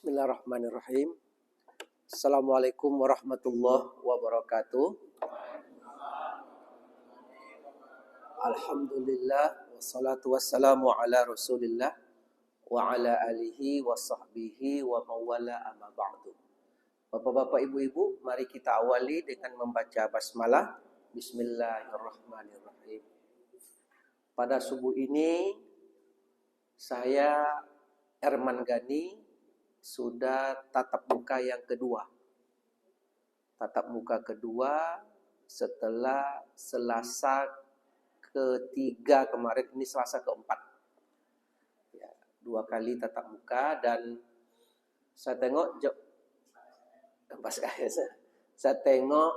Bismillahirrahmanirrahim. Assalamualaikum warahmatullahi wabarakatuh. Alhamdulillah wassalatu wassalamu ala Rasulillah wa ala alihi wa sahbihi wa mawala amma ba'du. Bapak-bapak, ibu-ibu, mari kita awali dengan membaca basmalah. Bismillahirrahmanirrahim. Pada subuh ini saya Erman Gani sudah tatap muka yang kedua. Tatap muka kedua setelah Selasa ketiga kemarin, ini Selasa keempat. Ya, 2 kali tatap muka dan saya tengok saya tengok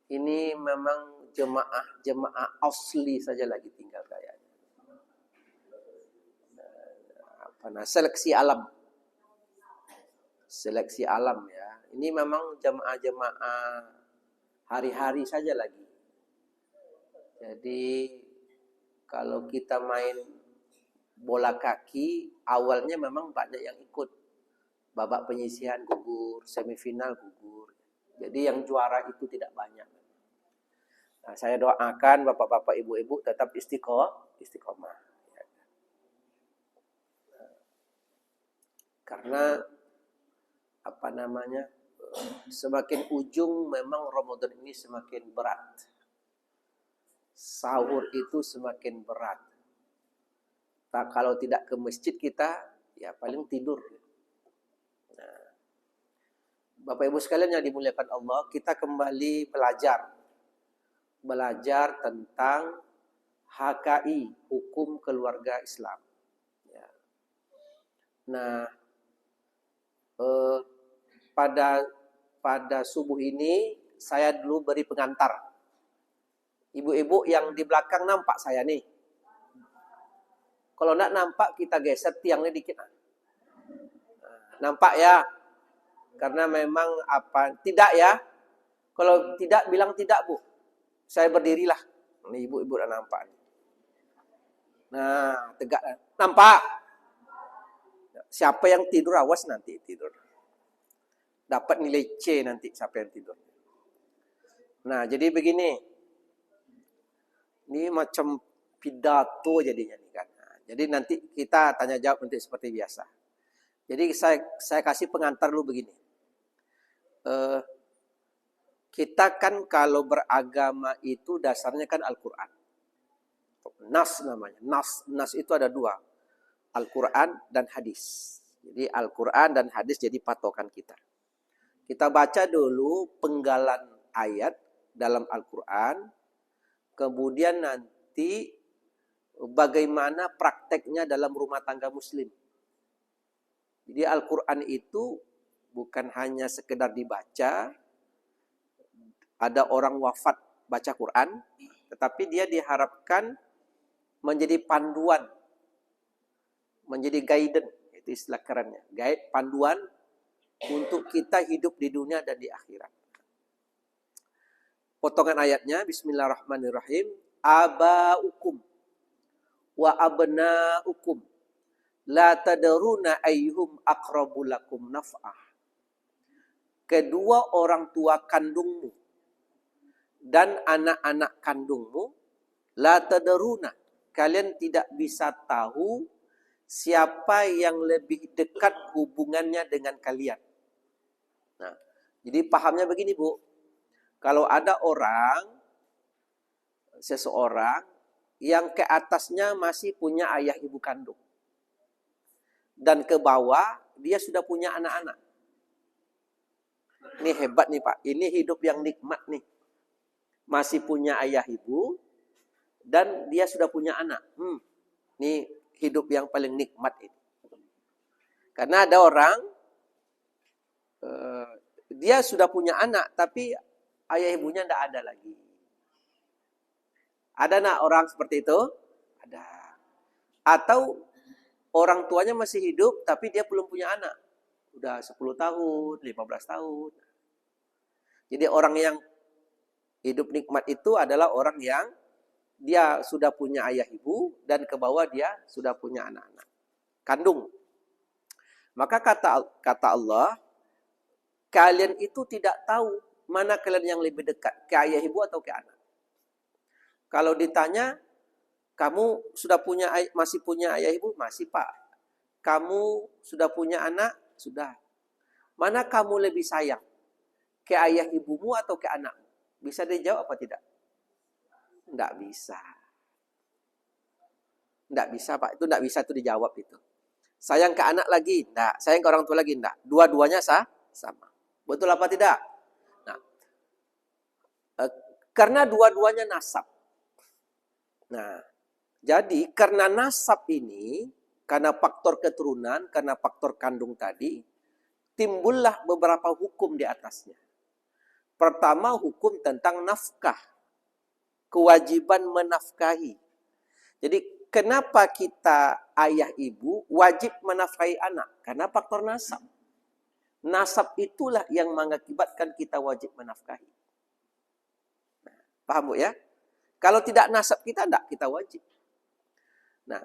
ini memang jemaah asli saja lagi tinggal kayaknya. Seleksi alam ya. Ini memang jemaah hari-hari saja lagi. Jadi kalau kita main bola kaki, awalnya memang banyak yang ikut. Babak penyisihan gugur, semifinal gugur. Jadi yang juara itu tidak banyak. Nah, saya doakan bapak-bapak, ibu-ibu tetap istiqomah. Karena semakin ujung memang Ramadan ini semakin berat. Sahur itu semakin berat. Kalau tidak ke masjid kita, ya paling tidur. Nah, Bapak Ibu sekalian yang dimuliakan Allah, kita kembali belajar tentang HKI, hukum keluarga Islam. Ya. Nah, pada subuh ini saya dulu beri pengantar. Ibu-ibu yang di belakang nampak saya nih. Kalau enggak nampak kita geser tiangnya dikit. Nampak ya? Karena memang tidak ya? Kalau tidak bilang tidak, Bu. Saya berdirilah. Ini ibu-ibu udah nampak. Nah, tegak. Nampak? Siapa yang tidur awas nanti tidur. Dapat nilai C nanti siapa yang tidur. Nah, jadi begini. Ini macam pidato jadinya nih kan. Nah, jadi nanti kita tanya jawab nanti seperti biasa. Jadi saya kasih pengantar dulu begini. Kita kan kalau beragama itu dasarnya kan Al-Quran. Nas namanya. Nas itu ada 2. Al-Quran dan hadis. Jadi Al-Quran dan hadis jadi patokan kita. Kita baca dulu penggalan ayat dalam Al-Quran. Kemudian nanti bagaimana prakteknya dalam rumah tangga muslim. Jadi Al-Quran itu bukan hanya sekedar dibaca. Ada orang wafat baca Quran. Tetapi dia diharapkan menjadi panduan. Menjadi guidance. Itu istilah kerennya. Guide, panduan untuk kita hidup di dunia dan di akhirat. Potongan ayatnya, Bismillahirrahmanirrahim. Abaukum wa abnaukum la tadruna ayyuhum aqrabu lakum naf'ah. Kedua orang tua kandungmu dan anak-anak kandungmu, la tadruna, kalian tidak bisa tahu siapa yang lebih dekat hubungannya dengan kalian. Nah, jadi pahamnya begini, Bu. Kalau ada seseorang yang ke atasnya masih punya ayah ibu kandung. Dan ke bawah dia sudah punya anak-anak. Ini hebat nih, Pak. Ini hidup yang nikmat nih. Masih punya ayah ibu dan dia sudah punya anak. Ini hidup yang paling nikmat ini. Karena ada orang dia sudah punya anak tapi ayah ibunya tidak ada lagi. Ada nak orang seperti itu? Ada. Atau orang tuanya masih hidup tapi dia belum punya anak. Udah 10 tahun, 15 tahun. Jadi orang yang hidup nikmat itu adalah orang yang dia sudah punya ayah ibu dan ke bawah dia sudah punya anak-anak kandung. Maka kata Allah, kalian itu tidak tahu mana kalian yang lebih dekat, ke ayah ibu atau ke anak. Kalau ditanya, kamu masih punya ayah ibu? Masih, Pak. Kamu sudah punya anak? Sudah. Mana kamu lebih sayang? Ke ayah ibumu atau ke anakmu? Bisa dijawab apa tidak? Tidak bisa. Tidak bisa, Pak. Itu tidak bisa itu dijawab itu. Sayang ke anak lagi? Tidak. Sayang ke orang tua lagi? Tidak. Dua-duanya sama. Betul apa tidak? Nah, karena dua-duanya nasab. Nah, jadi karena nasab ini, karena faktor keturunan, karena faktor kandung tadi, timbullah beberapa hukum di atasnya. Pertama, hukum tentang nafkah. Kewajiban menafkahi. Jadi kenapa kita ayah ibu wajib menafkahi anak? Karena faktor nasab. Nasab itulah yang mengakibatkan kita wajib menafkahi. Paham Bu ya? Kalau tidak nasab kita, tidak kita wajib. Nah,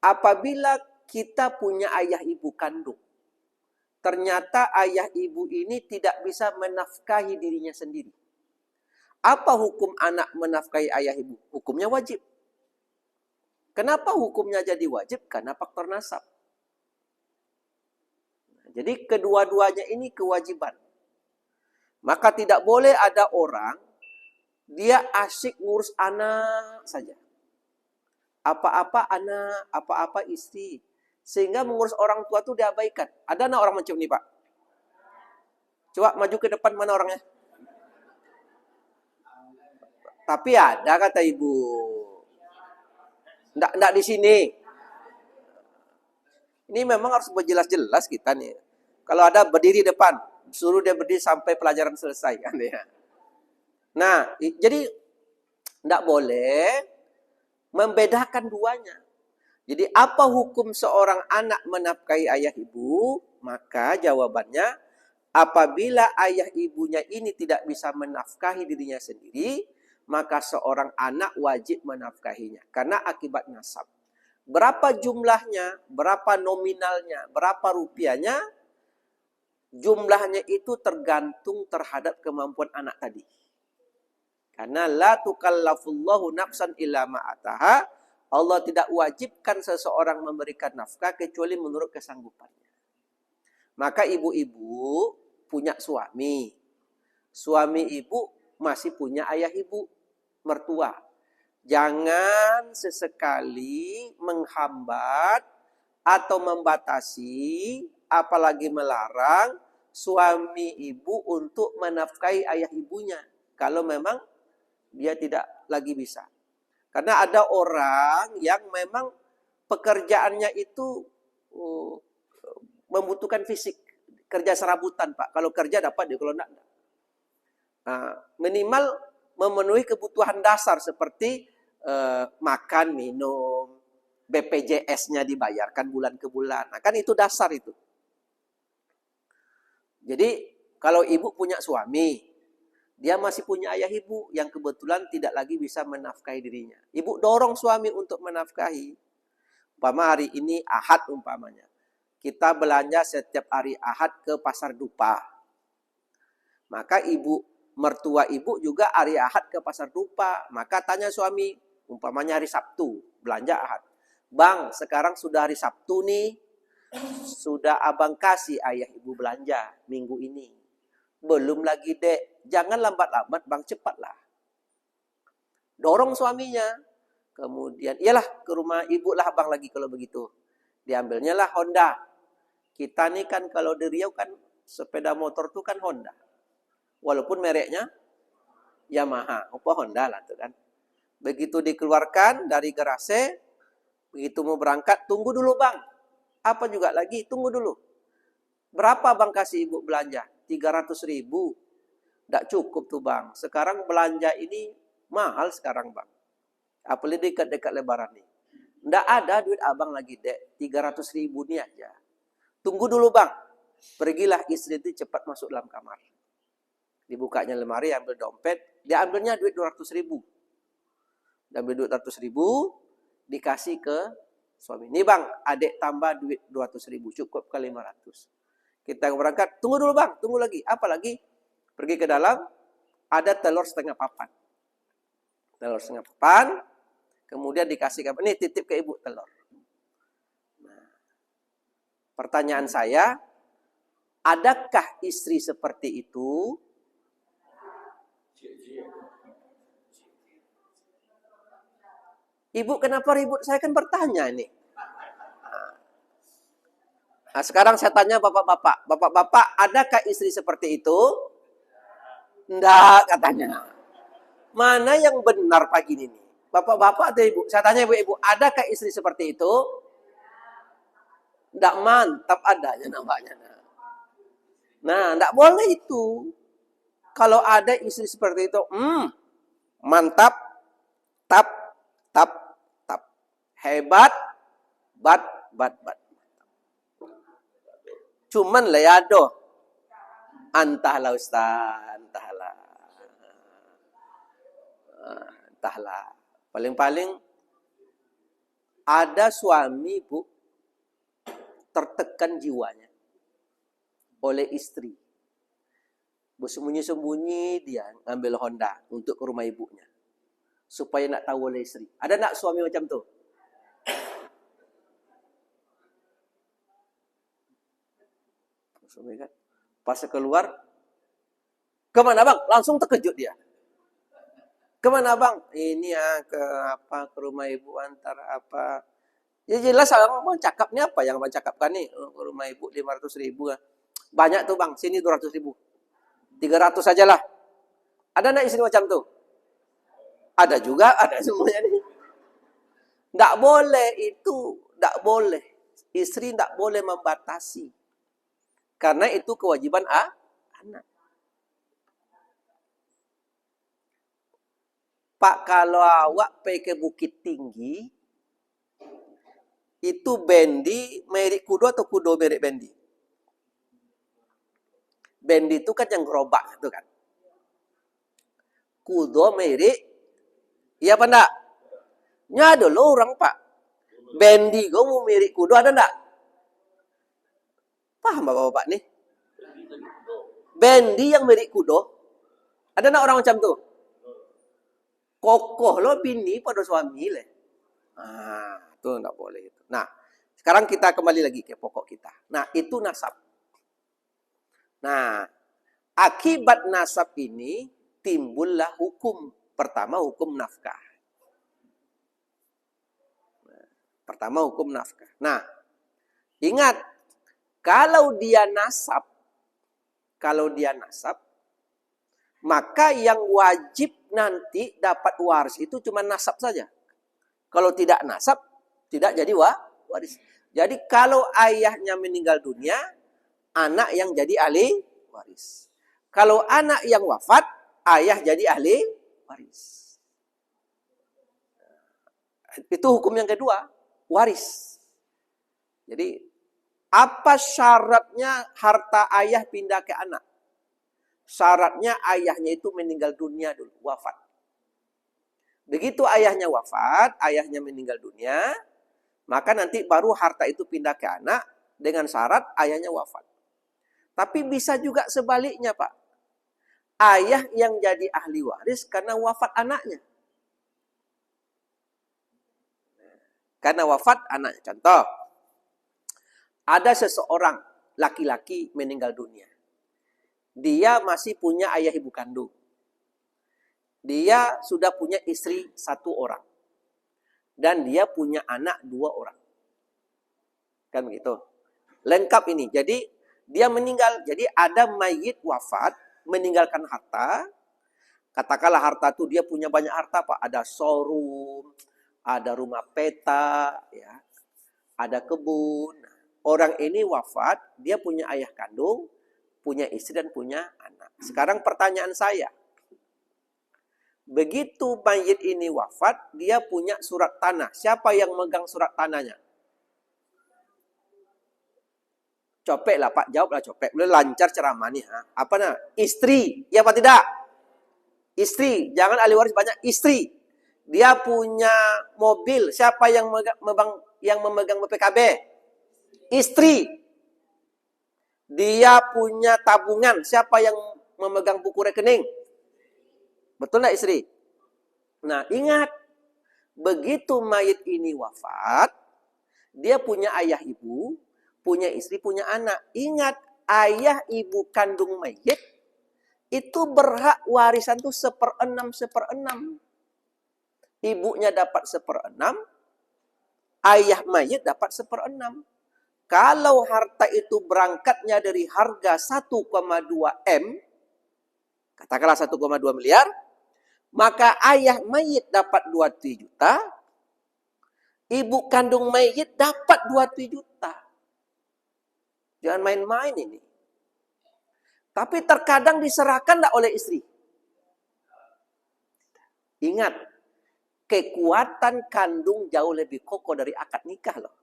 apabila kita punya ayah ibu kandung, ternyata ayah ibu ini tidak bisa menafkahi dirinya sendiri. Apa hukum anak menafkahi ayah ibu? Hukumnya wajib. Kenapa hukumnya jadi wajib? Karena faktor nasab. Jadi kedua-duanya ini kewajiban. Maka tidak boleh ada orang, dia asyik ngurus anak saja. Apa-apa anak, apa-apa istri. Sehingga mengurus orang tua itu diabaikan. Ada anak orang macam ini, Pak? Coba maju ke depan, mana orangnya? Tapi ada kata ibu. Nggak di sini. Ini memang harus berjelas-jelas kita nih. Kalau ada berdiri depan, suruh dia berdiri sampai pelajaran selesai kan ya. Nah, jadi nggak boleh membedakan duanya. Jadi apa hukum seorang anak menafkahi ayah ibu? Maka jawabannya, apabila ayah ibunya ini tidak bisa menafkahi dirinya sendiri, maka seorang anak wajib menafkahinya. Karena akibat nasab. Berapa jumlahnya, berapa nominalnya, berapa rupiahnya, jumlahnya itu tergantung terhadap kemampuan anak tadi. Karena la tukallafullahu nafsan illa ma'ataha, Allah tidak wajibkan seseorang memberikan nafkah kecuali menurut kesanggupannya. Maka ibu-ibu punya suami. Suami ibu masih punya ayah ibu, mertua. Jangan sesekali menghambat atau membatasi, apalagi melarang suami ibu untuk menafkahi ayah ibunya. Kalau memang dia tidak lagi bisa. Karena ada orang yang memang pekerjaannya itu membutuhkan fisik. Kerja serabutan, Pak. Kalau kerja dapat dia, kalau enggak. Nah, minimal memenuhi kebutuhan dasar seperti makan, minum, BPJS-nya dibayarkan bulan ke bulan. Nah, kan itu dasar itu. Jadi kalau ibu punya suami, dia masih punya ayah ibu yang kebetulan tidak lagi bisa menafkahi dirinya. Ibu dorong suami untuk menafkahi. Umpama hari ini Ahad umpamanya. Kita belanja setiap hari Ahad ke Pasar Dupa. Maka mertua ibu juga hari Ahad ke Pasar Dupa. Maka tanya suami, umpamanya hari Sabtu, belanja Ahad. Bang, sekarang sudah hari Sabtu nih. Sudah abang kasih ayah ibu belanja minggu ini. Belum lagi dek. Jangan lambat-lambat bang, cepatlah. Dorong suaminya. Kemudian, iyalah ke rumah ibu lah bang lagi kalau begitu. Diambilnya lah Honda. Kita nih kan kalau di Riau kan sepeda motor tuh kan Honda. Walaupun mereknya Yamaha. Apa Honda lah tuh kan. Begitu dikeluarkan dari garasi, begitu mau berangkat, tunggu dulu bang. Apa juga lagi, tunggu dulu. Berapa bang kasih ibu belanja? 300.000. Tidak cukup tuh bang. Sekarang belanja ini mahal sekarang bang. Apalagi dekat-dekat lebaran nih. Tidak ada duit abang lagi dek. 300.000 nih aja. Tunggu dulu bang. Pergilah istri itu cepat masuk dalam kamar. Dibukanya lemari, ambil dompet. Dia ambilnya duit 200.000. Ambil duit 200.000, dikasih ke suami. Ini bang, adik tambah duit 200.000, cukup ke 500. Kita berangkat, tunggu dulu bang, tunggu lagi. Apa lagi? Pergi ke dalam, ada telur setengah papan. Telur setengah papan, kemudian dikasih kabar, ini titip ke ibu telur. Nah, pertanyaan saya, adakah istri seperti itu? Ibu kenapa ribut? Saya kan bertanya ini. Nah, sekarang saya tanya bapak-bapak. Bapak-bapak, adakah istri seperti itu? Enggak, katanya. Mana yang benar pagi ini? Bapak-bapak atau ibu? Saya tanya ibu-ibu, adakah istri seperti itu? Enggak, mantap adanya namanya. Nah, enggak boleh itu. Kalau ada istri seperti itu, mantap, tap. Hebat, bat. Cuman leado. Entahlah Ustaz, entahlah. Paling-paling ada suami, Bu, tertekan jiwanya oleh istri. Bersembunyi-sembunyi dia ngambil Honda untuk ke rumah ibunya. Supaya nak tahu oleh istri. Ada nak suami macam tu? Suami kan? Pas keluar, kemana bang? Langsung terkejut dia. Kemana bang? Ini ya ke rumah ibu antara apa? Ya jelas abang cakap ni apa yang abang cakapkan ni? Ke rumah ibu 500.000. Banyak tuh bang, sini 200.000. 300 sajalah. Ada nak istri macam tu? Ada juga, ada semuanya ni. Tak boleh itu, tak boleh. Istri tak boleh membatasi. Karena itu kewajiban anak. Pak, kalau awak pergi ke Bukit Tinggi, itu bendi merek kudo atau kudo merek bendi? Bendi itu kan yang gerobak itu kan. Kudo merek, iya apa enggak? Ya ada loh orang pak. Bendi kau mau merek kudo ada enggak? Paham bapak-bapak nih? Bendi yang merek kudo, ada enggak orang macam tu? Kokoh lo bini pada suami le. Itu enggak boleh itu. Nah, sekarang kita kembali lagi ke pokok kita. Nah, itu nasab. Nah, akibat nasab ini timbullah hukum. Pertama hukum nafkah. Pertama hukum nafkah. Nah, ingat kalau dia nasab, maka yang wajib nanti dapat waris itu cuma nasab saja. Kalau tidak nasab, tidak jadi waris. Jadi kalau ayahnya meninggal dunia, anak yang jadi ahli waris. Kalau anak yang wafat, ayah jadi ahli waris. Itu hukum yang kedua, waris. Jadi, apa syaratnya harta ayah pindah ke anak? Syaratnya ayahnya itu meninggal dunia dulu, wafat. Begitu ayahnya wafat, ayahnya meninggal dunia, maka nanti baru harta itu pindah ke anak dengan syarat ayahnya wafat. Tapi bisa juga sebaliknya, Pak. Ayah yang jadi ahli waris karena wafat anaknya. Karena wafat anaknya. Contoh, ada seseorang laki-laki meninggal dunia. Dia masih punya ayah ibu kandung. Dia sudah punya istri 1 orang. Dan dia punya anak 2 orang. Kan begitu. Lengkap ini. Jadi dia meninggal. Jadi ada mayit wafat, meninggalkan harta. Katakanlah harta itu dia punya banyak harta, Pak. Ada showroom, ada rumah peta, ya, ada kebun. Orang ini wafat, dia punya ayah kandung, punya istri dan punya anak. Sekarang pertanyaan saya. Begitu mayit ini wafat, dia punya surat tanah. Siapa yang megang surat tanahnya? Copek lah Pak, jawablah Copek. Boleh lancar ceramah nih. Apa nah? Istri, ya apa tidak? Istri, jangan ahli waris banyak. Istri, dia punya mobil. Siapa yang yang memegang BPKB? Istri. Dia punya tabungan. Siapa yang memegang buku rekening? Betul nggak istri? Nah, ingat. Begitu mayit ini wafat, dia punya ayah ibu, punya istri, punya anak. Ingat, ayah ibu kandung mayit itu berhak warisan tuh 1/6. Ibunya dapat 1/6, ayah mayit dapat 1/6. Kalau harta itu berangkatnya dari harga 1,2 M, katakanlah 1,2 miliar, maka ayah mayit dapat 20 juta, ibu kandung mayit dapat 20 juta. Jangan main-main ini. Tapi terkadang diserahkan tidak oleh istri. Ingat, kekuatan kandung jauh lebih kokoh dari akad nikah loh.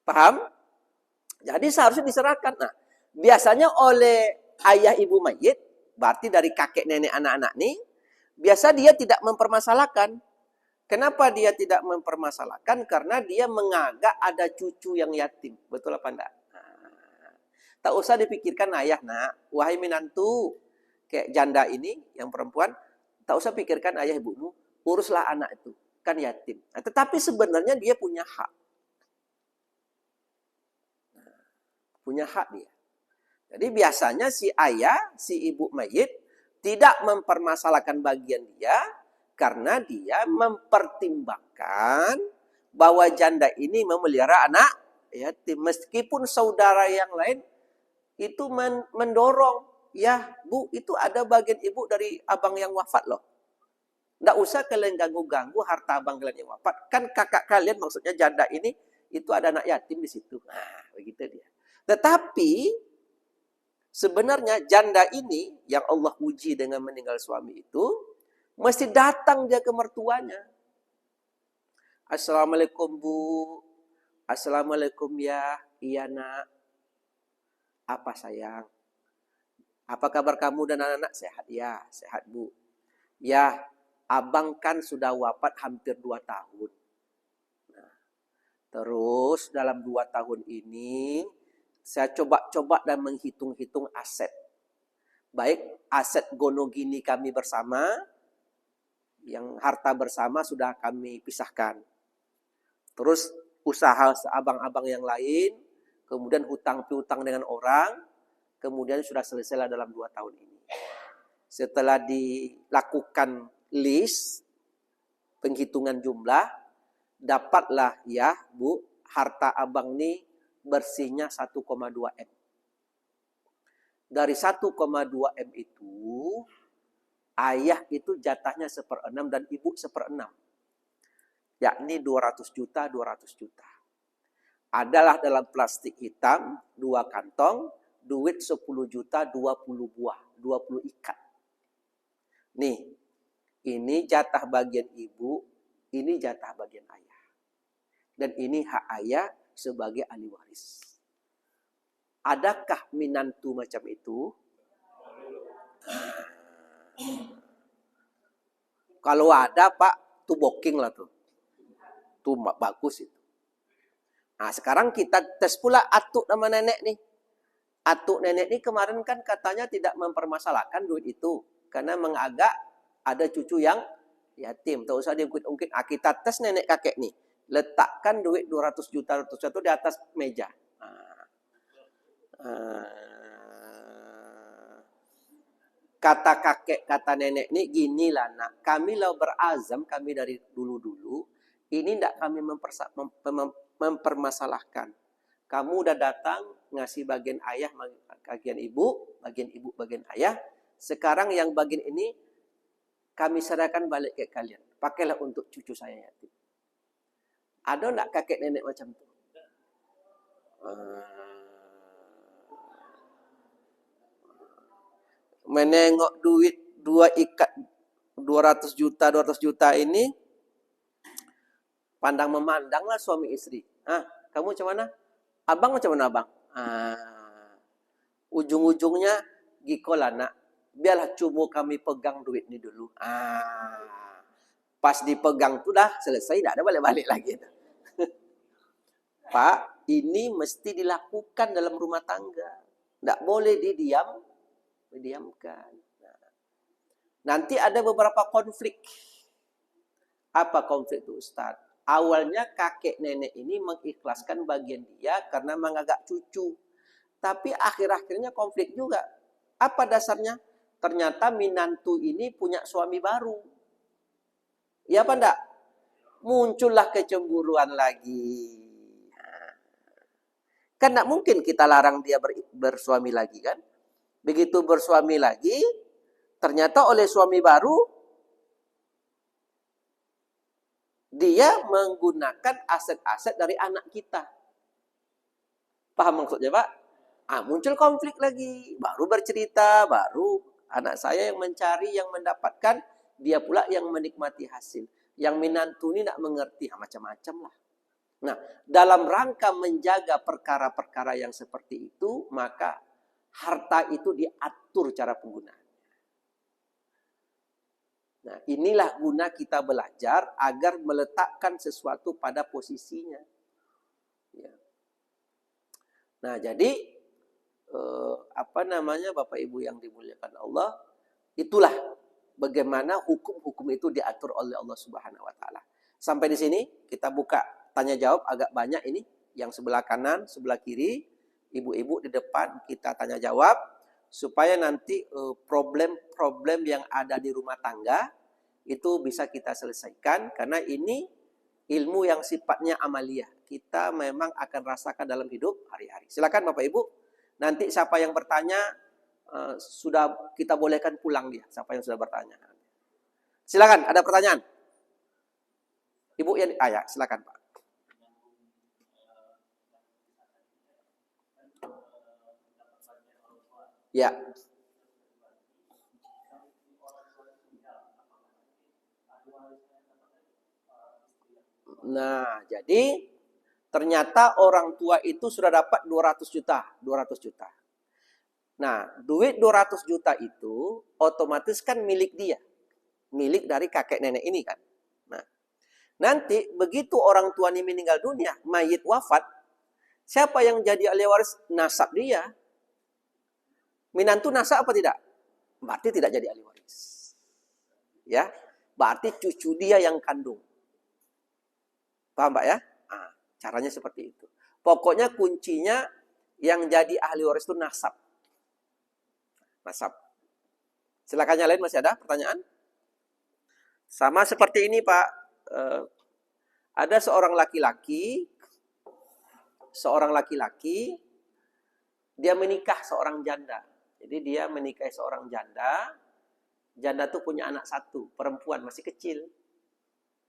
Paham? Jadi seharusnya diserahkan. Nah, biasanya oleh ayah ibu mayit, berarti dari kakek nenek anak-anak nih, biasa dia tidak mempermasalahkan. Kenapa dia tidak mempermasalahkan? Karena dia menganggap ada cucu yang yatim. Betul apa enggak? Nah, tak usah dipikirkan ayah, nak. Wahai menantu, kayak janda ini, yang perempuan, tak usah pikirkan ayah ibumu, uruslah anak itu. Kan yatim. Nah, tetapi sebenarnya dia punya hak. Punya hak dia. Jadi biasanya si ayah, si ibu mayit tidak mempermasalahkan bagian dia karena dia mempertimbangkan bahwa janda ini memelihara anak yatim. Meskipun saudara yang lain itu mendorong, ya bu itu ada bagian ibu dari abang yang wafat loh. Nggak usah kalian ganggu-ganggu harta abang kalian yang wafat. Kan kakak kalian maksudnya janda ini itu ada anak yatim di situ. Nah begitu dia. Tetapi sebenarnya janda ini yang Allah uji dengan meninggal suami itu mesti datang dia ke mertuanya. Assalamualaikum bu. Assalamualaikum ya. Iya nak. Apa sayang? Apa kabar kamu dan anak-anak? Sehat ya. Sehat bu. Ya abang kan sudah wafat hampir 2 tahun. Nah, terus dalam 2 tahun ini saya coba-coba dan menghitung-hitung aset. Baik aset gonogini kami bersama, yang harta bersama sudah kami pisahkan. Terus usaha abang-abang yang lain, kemudian hutang piutang dengan orang, kemudian sudah selesai dalam 2 tahun ini. Setelah dilakukan list, penghitungan jumlah, dapatlah ya bu, harta abang ini bersihnya 1,2 M. Dari 1,2 M itu, ayah itu jatahnya 1/6 dan ibu 1/6. Yakni 200 juta, 200 juta. Adalah dalam plastik hitam, 2 kantong, duit 10 juta, 20 buah, 20 ikat. Nih, ini jatah bagian ibu, ini jatah bagian ayah. Dan ini hak ayah sebagai ahli waris. Adakah minantu macam itu? Kalau ada pak, tuh booking lah tuh. Tuh bagus itu. Nah sekarang kita tes pula atuk nama nenek nih. Atuk nenek nih kemarin kan katanya tidak mempermasalahkan duit itu. Karena menganggap ada cucu yang yatim. Tak usah diungkit-ungkit. Nah, kita tes nenek kakek nih. Letakkan duit 200 juta di atas meja. Kata kakek, kata nenek ini ginilah nak. Kami lah berazam, kami dari dulu-dulu. Ini tidak kami mempermasalahkan. Kamu udah datang ngasih bagian ayah, bagian ibu, bagian ayah. Sekarang yang bagian ini kami serahkan balik ke kalian. Pakailah untuk cucu saya yatim. Ada enggak kakek nenek macam itu? Menengok duit 2 ikat 200 juta ini, pandang memandanglah suami istri. Kamu macam mana? Abang macam mana abang? Ujung-ujungnya gikolah nak. Biarlah cuma kami pegang duit ini dulu. Pas dipegang tuh dah selesai, tidak ada balik-balik lagi. Pak, ini mesti dilakukan dalam rumah tangga. Tidak boleh didiamkan. Nanti ada beberapa konflik. Apa konflik itu Ustaz? Awalnya kakek nenek ini mengikhlaskan bagian dia karena mengagak cucu. Tapi akhir-akhirnya konflik juga. Apa dasarnya? Ternyata minantu ini punya suami baru. Ya apa enggak? Muncullah kecemburuan lagi. Kan enggak mungkin kita larang dia bersuami lagi kan? Begitu bersuami lagi, ternyata oleh suami baru, dia menggunakan aset-aset dari anak kita. Paham maksudnya Pak? Muncul konflik lagi. Baru bercerita, baru anak saya yang mencari, yang mendapatkan, dia pula yang menikmati hasil. Yang minantu ini tidak mengerti, macam-macam lah. Nah, dalam rangka menjaga perkara-perkara yang seperti itu, maka harta itu diatur cara penggunaan. Nah, inilah guna kita belajar agar meletakkan sesuatu pada posisinya. Ya. Nah, jadi Bapak Ibu yang dimuliakan Allah, itulah bagaimana hukum-hukum itu diatur oleh Allah Subhanahu wa taala. Sampai di sini kita buka tanya jawab agak banyak ini, yang sebelah kanan, sebelah kiri, ibu-ibu di depan kita tanya jawab supaya nanti problem-problem yang ada di rumah tangga itu bisa kita selesaikan, karena ini ilmu yang sifatnya amaliyah. Kita memang akan rasakan dalam hidup hari-hari. Silakan Bapak Ibu. Nanti siapa yang bertanya sudah kita bolehkan pulang dia. Siapa yang sudah bertanya. Silakan, ada pertanyaan? Ibu yang ya, silakan Pak. Ya. Nah, jadi ternyata orang tua itu sudah dapat 200 juta. Nah, duit 200 juta itu otomatis kan milik dia. Milik dari kakek nenek ini kan. Nah, nanti begitu orang tua ini meninggal dunia, mayit wafat, siapa yang jadi ahli waris? Nasab dia. Minantu nasab apa tidak? Berarti tidak jadi ahli waris. Ya, berarti cucu dia yang kandung. Paham Pak ya? Nah, caranya seperti itu. Pokoknya kuncinya yang jadi ahli waris itu nasab. Nasab. Silakan yang lain, masih ada pertanyaan? Sama seperti ini Pak. Ada seorang laki-laki, dia menikah seorang janda. Jadi dia menikahi seorang janda. Janda itu punya anak satu, perempuan masih kecil.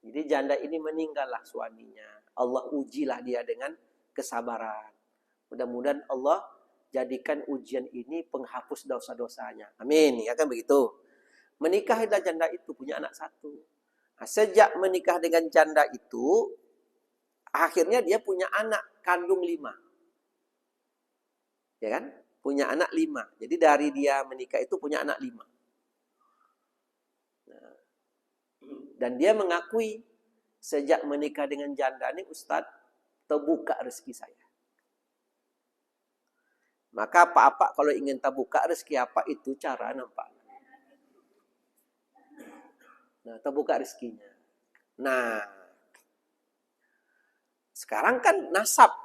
Jadi janda ini meninggallah suaminya. Allah ujilah dia dengan kesabaran. Mudah-mudahan Allah jadikan ujian ini penghapus dosa-dosanya. Amin. Ya kan begitu. Menikahilah janda itu, punya anak satu. Nah, sejak menikah dengan janda itu, akhirnya dia punya anak kandung 5. Ya kan? Punya anak 5. Jadi dari dia menikah itu punya anak 5. Nah, dan dia mengakui, sejak menikah dengan janda ini Ustadz, terbuka rezeki saya. Maka apa-apa kalau ingin terbuka rezeki apa itu cara nampak. Nah, terbuka rezekinya. Nah, sekarang kan nasab.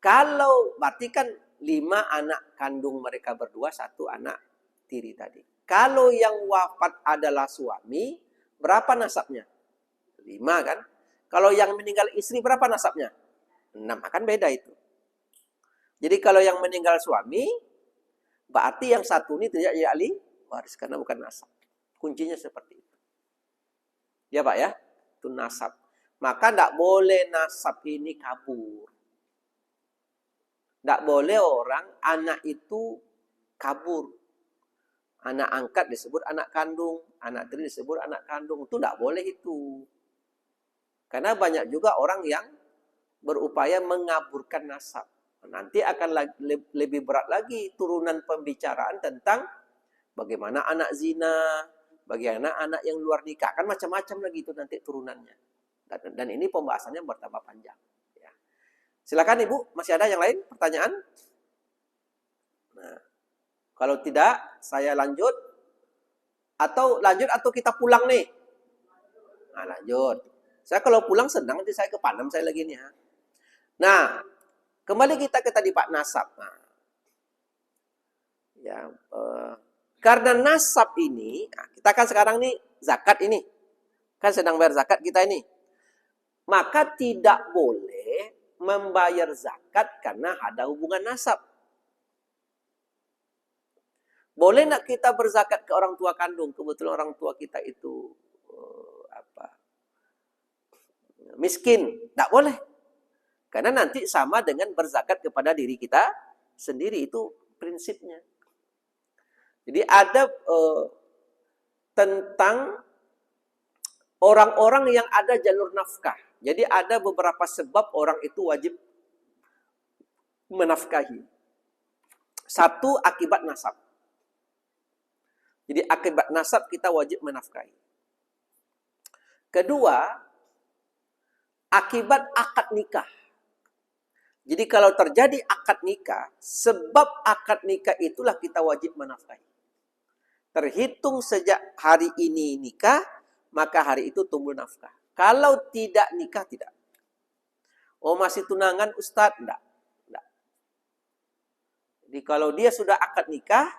Kalau berarti kan 5 anak kandung mereka berdua, 1 anak tiri tadi. Kalau yang wafat adalah suami, berapa nasabnya? 5 kan? Kalau yang meninggal istri berapa nasabnya? 6, akan beda itu. Jadi kalau yang meninggal suami, berarti yang satu ini tidak jadi ahli waris karena bukan nasab. Kuncinya seperti itu. Ya Pak ya, itu nasab. Maka tidak boleh nasab ini kabur. Tidak boleh orang anak itu kabur. Anak angkat disebut anak kandung, anak tiri disebut anak kandung. Itu tidak boleh itu. Karena banyak juga orang yang berupaya mengaburkan nasab. Nanti akan lebih berat lagi turunan pembicaraan tentang bagaimana anak zina, bagaimana anak yang luar nikah. Kan macam-macam lagi itu nanti turunannya. Dan ini pembahasannya bertambah panjang. Ya. Silakan Ibu, masih ada yang lain pertanyaan? Nah, kalau tidak, saya lanjut. Atau kita pulang nih? Nah, lanjut. Saya kalau pulang senang, nanti saya ke Panam saya lagi nih. Nah, kembali kita ke tadi Pak nasab. Nah, ya, karena nasab ini, nah, kita kan sekarang nih zakat ini, kan sedang bayar zakat kita ini. Maka tidak boleh membayar zakat karena ada hubungan nasab. Boleh nak kita berzakat ke orang tua kandung? Kebetulan orang tua kita itu miskin, tidak boleh. Karena nanti sama dengan berzakat kepada diri kita sendiri, itu prinsipnya. Jadi ada tentang orang-orang yang ada jalur nafkah. Jadi ada beberapa sebab orang itu wajib menafkahi. Satu, akibat nasab. Jadi akibat nasab kita wajib menafkahi. Kedua, akibat akad nikah. Jadi kalau terjadi akad nikah, sebab akad nikah itulah kita wajib menafkahi. Terhitung sejak hari ini nikah, maka hari itu tumbuh nafkah. Kalau tidak nikah, tidak. Oh masih tunangan Ustadz? Tidak. Jadi kalau dia sudah akad nikah,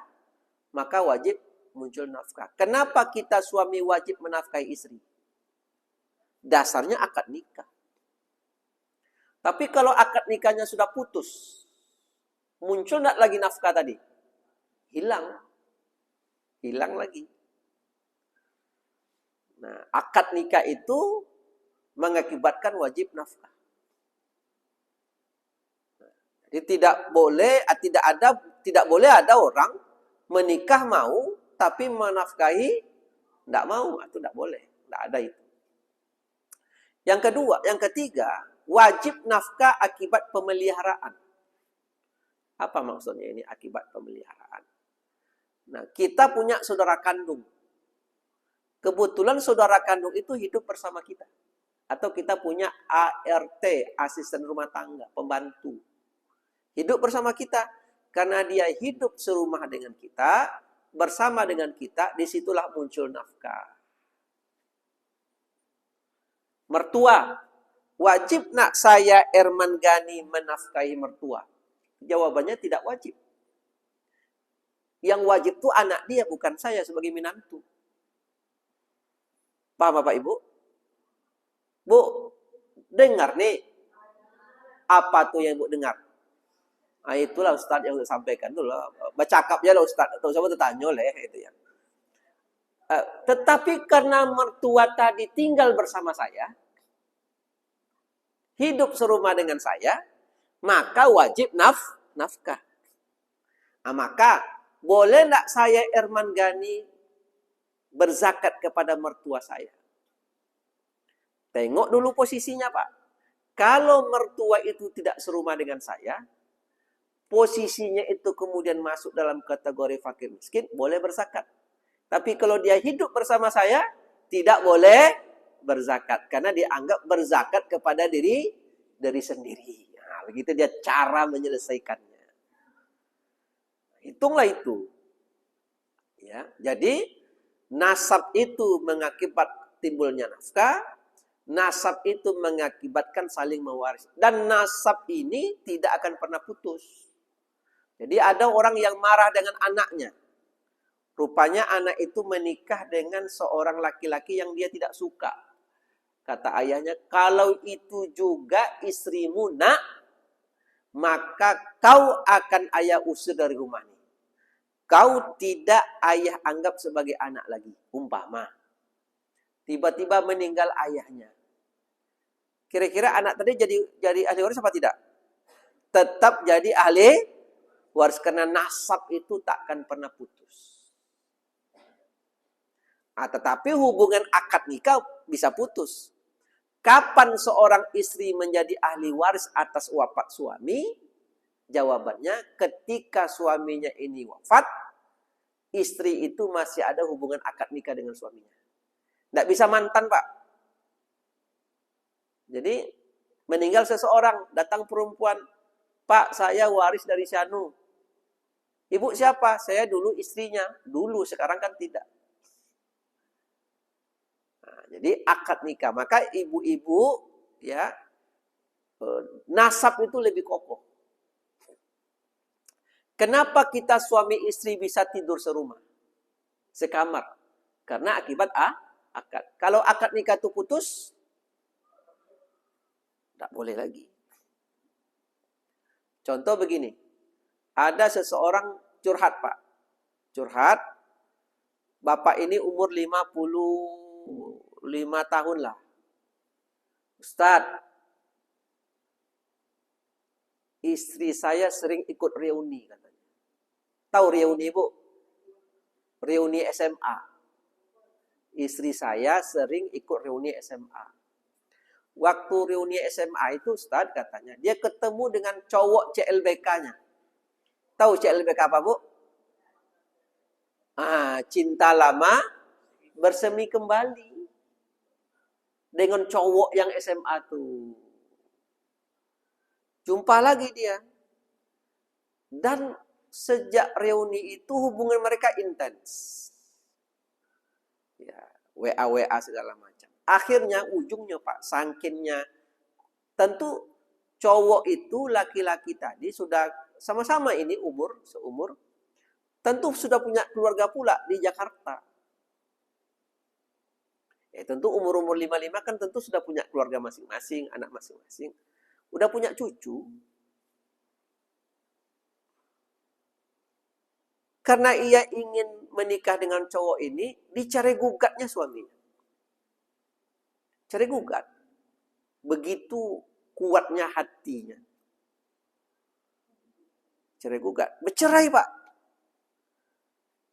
maka wajib muncul nafkah. Kenapa kita suami wajib menafkahi istri? Dasarnya akad nikah. Tapi kalau akad nikahnya sudah putus, muncul enggak lagi nafkah tadi? Hilang lagi. Nah, akad nikah itu mengakibatkan wajib nafkah. Jadi tidak boleh ada orang menikah mau tapi menafkahi tidak mau, itu tidak boleh, tidak ada itu. Yang ketiga, wajib nafkah akibat pemeliharaan. Apa maksudnya ini akibat pemeliharaan? Nah, kita punya saudara kandung. Kebetulan saudara kandung itu hidup bersama kita. Atau kita punya ART, asisten rumah tangga, pembantu. Hidup bersama kita. Karena dia hidup serumah dengan kita, bersama dengan kita, disitulah muncul nafkah. Mertua, wajib nak saya Erman Gani menafkahi mertua? Jawabannya tidak wajib. Yang wajib itu anak dia, bukan saya sebagai menantu. Paham Bapak Ibu? Bu, dengar nih. Apa tuh yang Bu dengar? Nah, itulah Ustadz yang sampaikan dulu. Bercakap ya lah Ustadz. Atau siapa tanya oleh itu ya. Tetapi karena mertua tadi tinggal bersama saya, hidup serumah dengan saya, maka wajib nafkah. Nah, maka boleh enggak saya Erman Gani berzakat kepada mertua saya? Tengok dulu posisinya Pak. Kalau mertua itu tidak serumah dengan saya, posisinya itu kemudian masuk dalam kategori fakir miskin, boleh berzakat. Tapi kalau dia hidup bersama saya, tidak boleh berzakat. Karena dianggap berzakat kepada diri sendiri. Nah, begitu dia cara menyelesaikannya. Hitunglah itu. Ya, jadi nasab itu mengakibat timbulnya nafkah. Nasab itu mengakibatkan saling mewaris. Dan nasab ini tidak akan pernah putus. Jadi ada orang yang marah dengan anaknya. Rupanya anak itu menikah dengan seorang laki-laki yang dia tidak suka. Kata ayahnya, kalau itu juga istrimu nak, maka kau akan ayah usir dari rumah ini. Kau tidak ayah anggap sebagai anak lagi. Umpama. Tiba-tiba meninggal ayahnya. Kira-kira anak tadi jadi ahli waris apa tidak? Tetap jadi ahli waris. Karena nasab itu takkan pernah putus. Nah, tetapi hubungan akad nikah bisa putus. Kapan seorang istri menjadi ahli waris atas wafat suami? Jawabannya ketika suaminya ini wafat istri itu masih ada hubungan akad nikah dengan suaminya. Tidak bisa mantan, Pak. Jadi meninggal seseorang, datang perempuan, Pak, saya waris dari Syanu. Ibu siapa? Saya dulu istrinya. Dulu, sekarang kan tidak. Nah, jadi akad nikah. Maka ibu-ibu, ya, nasab itu lebih kokoh. Kenapa kita suami istri bisa tidur serumah? Sekamar. Karena akibat akad. Kalau akad nikah itu putus, tidak boleh lagi. Contoh begini. Ada seseorang curhat, Pak. Curhat. Bapak ini umur 55 tahun lah. Ustadz, istri saya sering ikut reuni katanya. Tahu reuni, Bu? Reuni SMA. Istri saya sering ikut reuni SMA. Waktu reuni SMA itu Ustadz katanya, dia ketemu dengan cowok CLBK-nya. Tahu CLBK apa, Bu? Cinta lama bersemi kembali. Dengan cowok yang SMA tuh. Jumpa lagi dia. Dan sejak reuni itu hubungan mereka intens. Ya, WA segala macam. Akhirnya ujungnya, Pak, sangkinnya tentu cowok itu laki-laki tadi sudah sama-sama ini seumur. Tentu sudah punya keluarga pula di Jakarta. Ya, tentu umur 55 kan tentu sudah punya keluarga masing-masing, anak masing-masing. Udah punya cucu. Karena ia ingin menikah dengan cowok ini, dicari gugatnya suaminya. Cari gugat. Begitu kuatnya hatinya. Cari gugat. Bercerai, Pak.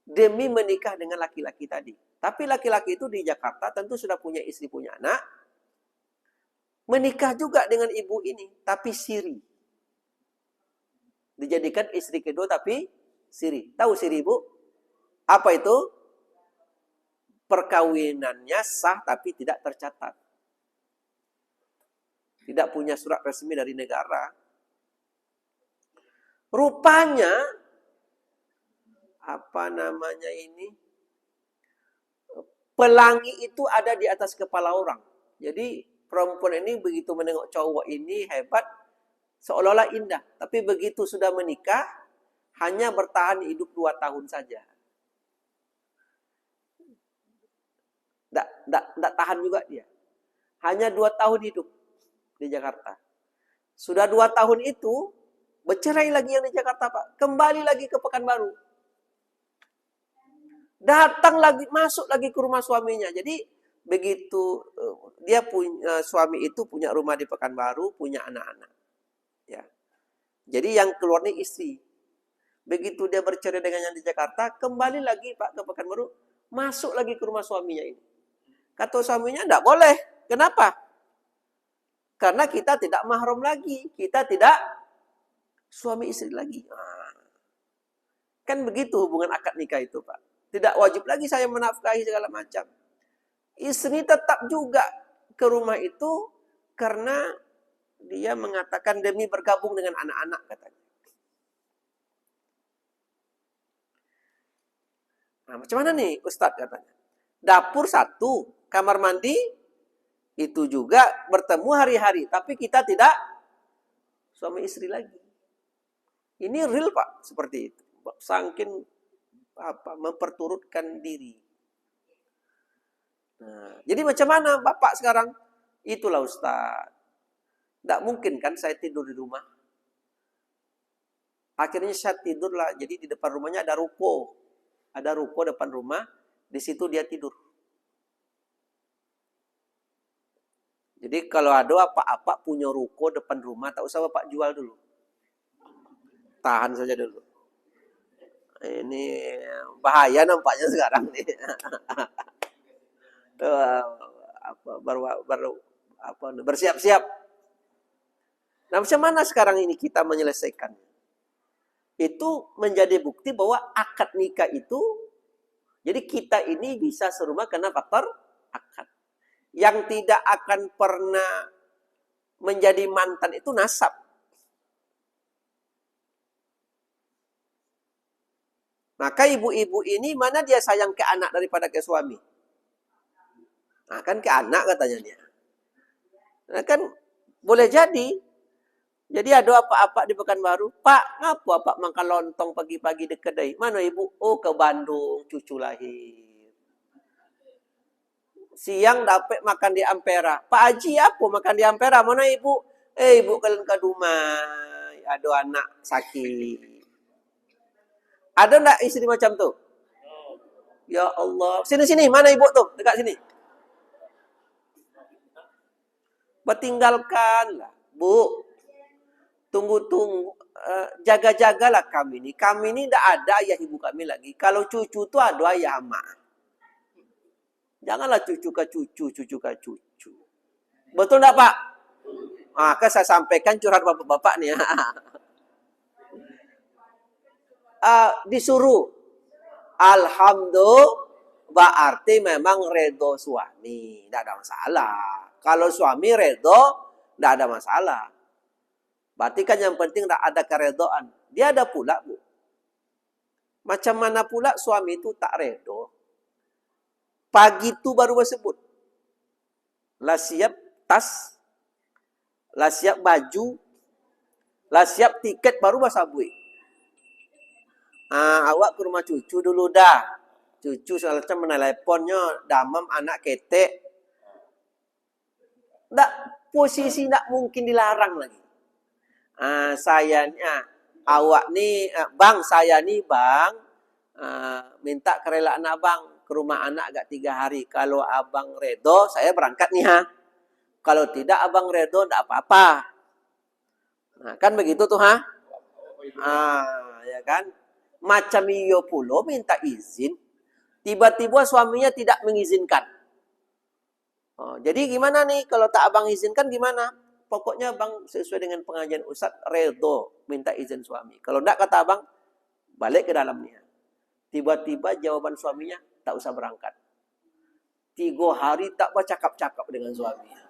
Demi menikah dengan laki-laki tadi. Tapi laki-laki itu di Jakarta tentu sudah punya istri, punya anak. Menikah juga dengan ibu ini, tapi siri. Dijadikan istri kedua tapi siri. Tahu siri, Bu? Apa itu? Perkawinannya sah tapi tidak tercatat. Tidak punya surat resmi dari negara. Rupanya, pelangi itu ada di atas kepala orang. Jadi perempuan ini begitu menengok cowok ini hebat, seolah-olah indah. Tapi begitu sudah menikah, hanya bertahan hidup 2 tahun saja. Tidak tahan juga dia. Hanya 2 tahun hidup di Jakarta. Sudah 2 tahun itu, bercerai lagi yang di Jakarta, Pak. Kembali lagi ke Pekanbaru. Datang lagi, masuk lagi ke rumah suaminya. Jadi begitu dia punya suami itu punya rumah di Pekanbaru, punya anak-anak. Ya. Jadi yang keluar nih istri. Begitu dia bercerai dengan yang di Jakarta, kembali lagi, Pak, ke Pekanbaru, masuk lagi ke rumah suaminya ini. Kata suaminya, enggak boleh. Kenapa? Karena kita tidak mahram lagi. Kita tidak suami istri lagi. Kan begitu hubungan akad nikah itu, Pak. Tidak wajib lagi saya menafkahi segala macam. Istri tetap juga ke rumah itu karena dia mengatakan demi bergabung dengan anak-anak katanya. Nah, macam mana nih Ustadz katanya? Dapur satu, kamar mandi itu juga bertemu hari-hari, tapi kita tidak suami istri lagi. Ini real, Pak, seperti itu. Saking memperturutkan diri. Nah, jadi macam mana Bapak sekarang? Itulah Ustaz. Tidak mungkin kan saya tidur di rumah. Akhirnya saya tidurlah. Jadi di depan rumahnya ada ruko. Ada ruko depan rumah. Di situ dia tidur. Jadi kalau ada apa-apa punya ruko depan rumah, tak usah Bapak jual dulu. Tahan saja dulu. Ini bahaya nampaknya sekarang nih. Bersiap-siap. Nah, macam mana sekarang ini kita menyelesaikan? Itu menjadi bukti bahwa akad nikah itu Jadi kita ini bisa serumah karena faktor akad. Yang tidak akan pernah menjadi mantan itu nasab. Maka ibu-ibu ini mana dia sayang ke anak daripada ke suami? Nah, kan ke anak katanya dia. Nah, kan boleh jadi. Jadi ada apa-apa di Pekanbaru. Pak, ngapa Pak makan lontong pagi-pagi dekat dari? Mana ibu? Oh, ke Bandung, cucu lahir. Siang dapat makan di Ampera. Pak Haji apa makan di Ampera? Mana ibu? Ibu kalian ke rumah. Ada anak sakit. Ada enggak istri macam tuh? Ya Allah. Sini-sini. Mana ibu tuh? Dekat sini. Bertinggalkanlah. Bu. Tunggu-tunggu. Jaga-jagalah kami ini. Kami ini tidak ada ayah ibu kami lagi. Kalau cucu tuh ada ayah ama. Janganlah cucu ke cucu, cucu ke cucu. Betul enggak Pak? Maka saya sampaikan curhat bapak-bapak nih. Disuruh. Alhamdulillah. Berarti memang redo suami. Tidak ada masalah. Kalau suami redo, tidak ada masalah. Berarti kan yang penting ada keredoan. Dia ada pula, Bu. Macam mana pula suami itu tak redo. Pagi itu baru bersebut. Lah siap tas. Lah siap baju. Lah siap tiket baru bersabui. Awak ke rumah cucu dulu dah. Cucu macam meneleponnya. Damam anak ketek. Tak, posisi tak mungkin dilarang lagi. Awak ni, bang, saya ni bang, minta kerelaan abang ke rumah anak agak 3 hari. Kalau abang redo, saya berangkat nih ha. Kalau tidak abang redo, tidak apa-apa. Nah, kan begitu tuh ha. Ya kan. Macam iyo pulo minta izin. Tiba-tiba suaminya tidak mengizinkan. Jadi gimana nih kalau tak abang izinkan gimana? Pokoknya bang sesuai dengan pengajian Ustaz redo minta izin suami. Kalau enggak kata abang balik ke dalamnya. Tiba-tiba jawaban suaminya tak usah berangkat. 3 hari tak bercakap-cakap dengan suaminya.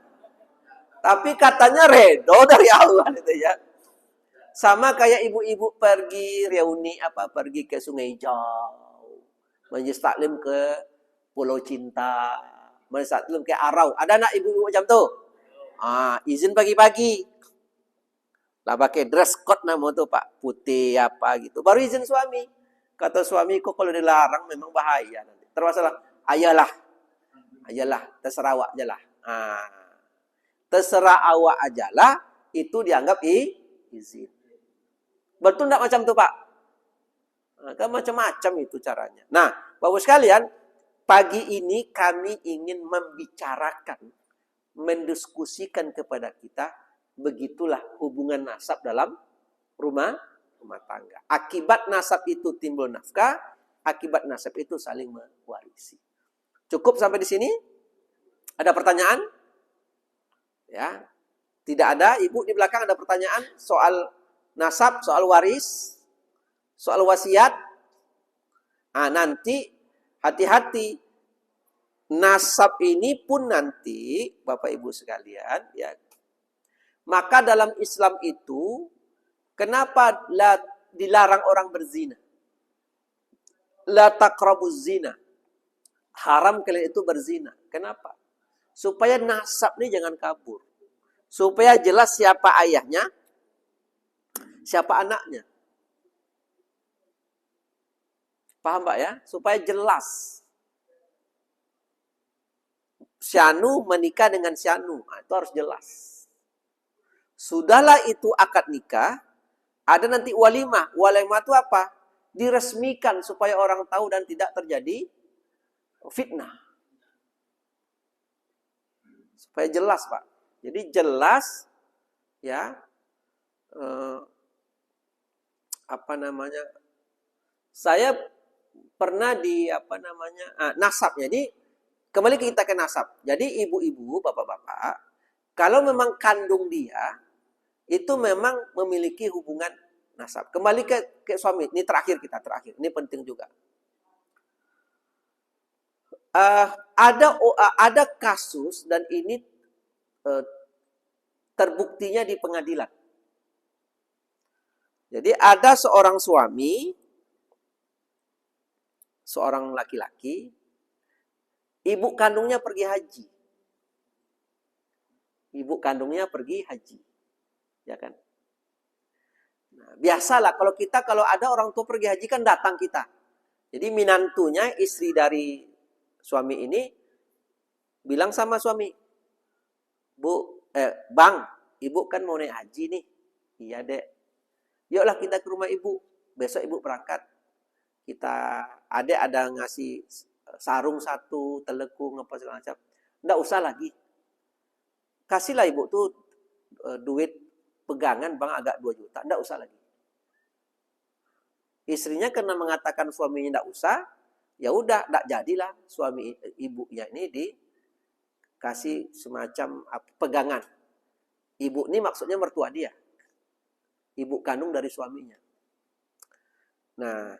Tapi katanya redo dari Allah itu ya. Sama kayak ibu-ibu pergi reuni pergi ke Sungai Jauh. Majlis taklim ke Pulau Cinta. Majlis taklim ke Arau. Ada anak ibu-ibu macam tuh? Izin pagi-pagi. Lah pakai dress code nama tuh Pak, putih apa gitu. Baru izin suami. Kata suami kok kalau dilarang memang bahaya nanti. Termasalah, ayalah, terserah awak ajalah. Terserah awak ajalah, itu dianggap izin. Betul enggak macam tuh Pak? Kan macam-macam itu caranya. Nah, Bapak sekalian, pagi ini kami ingin membicarakan, mendiskusikan kepada kita, begitulah hubungan nasab dalam rumah tangga. Akibat nasab itu timbul nafkah, akibat nasab itu saling mewarisi. Cukup sampai di sini? Ada pertanyaan? Ya. Tidak ada? Ibu di belakang ada pertanyaan soal nasab, soal waris, soal wasiat? Nanti hati-hati. Nasab ini pun nanti, Bapak Ibu sekalian, ya. Maka dalam Islam itu, kenapa dilarang orang berzina? La taqrabuz zina. Haram kalian itu berzina. Kenapa? Supaya nasab ini jangan kabur. Supaya jelas siapa ayahnya, siapa anaknya. Paham Pak ya? Supaya jelas. Syanu menikah dengan Syanu. Itu harus jelas. Sudahlah itu akad nikah. Ada nanti walimah. Walimah itu apa? Diresmikan supaya orang tahu dan tidak terjadi fitnah. Supaya jelas Pak. Jadi jelas ya. Saya pernah di nasab. Jadi kembali kita ke nasab. Jadi ibu-ibu, bapak-bapak, kalau memang kandung dia, itu memang memiliki hubungan nasab. Kembali ke suami. Ini terakhir. Ini penting juga. ada kasus dan ini uh, terbuktinya di pengadilan. Jadi ada seorang suami, seorang laki-laki, ibu kandungnya pergi haji. Ibu kandungnya pergi haji. Ya kan? Nah, biasalah kalau ada orang tua pergi haji kan datang kita. Jadi minantunya, istri dari suami ini bilang sama suami, Bang, ibu kan mau naik haji nih. Iya, Dek. Yuklah kita ke rumah ibu. Besok ibu berangkat. Adek ada ngasih sarung satu, telekung, apa segala macam. Nggak usah lagi. Kasihlah ibu tuh duit pegangan, Bang, agak 2 juta. Nggak usah lagi. Istrinya karena mengatakan suaminya nggak usah, ya udah, nggak jadilah suami ibunya ini dikasih semacam pegangan. Ibu ini maksudnya mertua dia. Ibu kandung dari suaminya. Nah,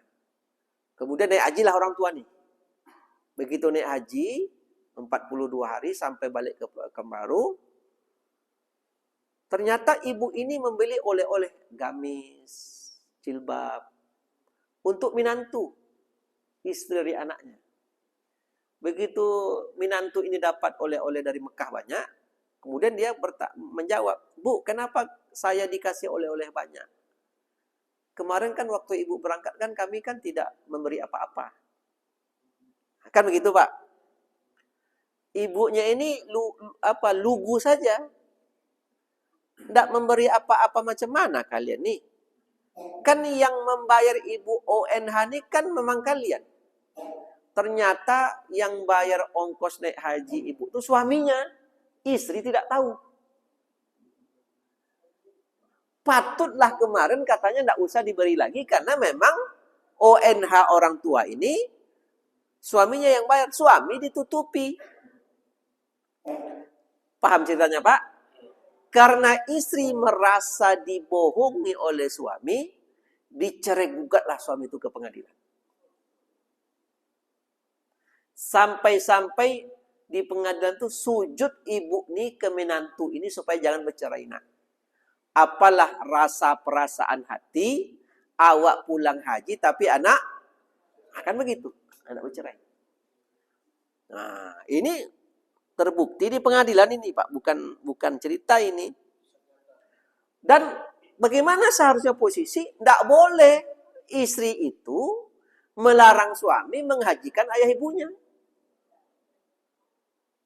kemudian naik haji lah orang tua nih. Begitu naik haji, 42 hari sampai balik ke Pekanbaru, ternyata ibu ini membeli oleh-oleh, gamis, jilbab, untuk minantu, istri dari anaknya. Begitu minantu ini dapat oleh-oleh dari Mekah banyak, kemudian dia menjawab, Bu, kenapa saya dikasih oleh-oleh banyak? Kemarin kan waktu ibu berangkat kan kami kan tidak memberi apa-apa. Kan begitu, Pak? Ibunya ini lugu saja. Tidak memberi apa-apa, macam mana kalian nih? Kan yang membayar ibu ONH ini kan memang kalian. Ternyata yang bayar ongkos naik haji ibu itu suaminya. Istri tidak tahu. Patutlah kemarin katanya tidak usah diberi lagi karena memang ONH orang tua ini suaminya yang bayar. Suami ditutupi. Paham ceritanya, Pak? Karena istri merasa dibohongi oleh suami, dicerai gugatlah suami itu ke pengadilan. Sampai-sampai di pengadilan itu sujud ibu nih ke menantu ini supaya jangan bercerai nak. Apalah rasa perasaan hati, awak pulang haji tapi anak akan begitu, anak bercerai. Nah, ini terbukti di pengadilan ini, Pak, bukan cerita ini. Dan bagaimana seharusnya posisi? Tidak boleh istri itu melarang suami menghajikan ayah ibunya.